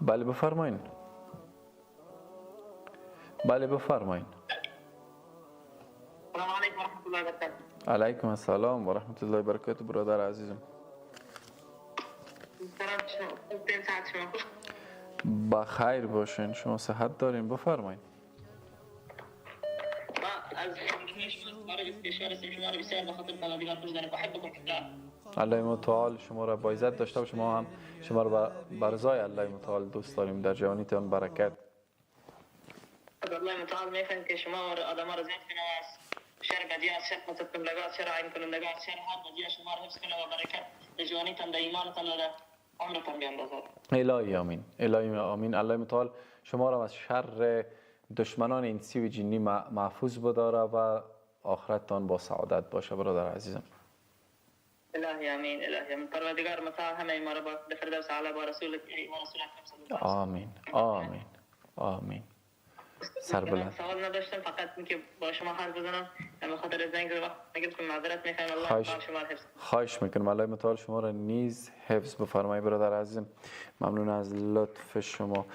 بله بفرمایین. بله بفرمایین. سلام علیکم و رحمت الله و برکاته. علیکم السلام و رحمت الله و برکاته برادر عزیزم. بخیر باشین. شما صحت دارین؟ بفرمایید. الله متعال شما را با عزت داشته و شما هم شما را برزای الله متعال دوست داریم. در جوانیتان برکت. الله متعال میخوایم که شما آدم را زیاد کنه و از شر بدی، از شر مصد کنندگان، از شر عین کنندگان، از شر هر بدی شما را حفظ کنه و برکت به جوانیتان، به ایمانتان و عمرتان بیندازد. الهی آمین. الهی آمین. الله متعال شما را از شر دشمنان انسی و جنی محفوظ بداره و آخرتتان با سعادت باشه برادر عزیزم. الهی آمین. الهی آمین. پروردگار متعال همه ما را با فردوس اعلی با رسول اکرم صلی الله علیه و آمین. آمین. آمین. سربلند. سوال نداشتم، فقط اینکه با شما حرف بزنم. به خاطر زنگ وقت نگرفتم، معذرت میخوایم. الله تعالی شما را حفظ. خواهش میکنم. الله متعال شما را نیز حفظ بفرمایید برادر عزیزم. ممنون از لطف شما.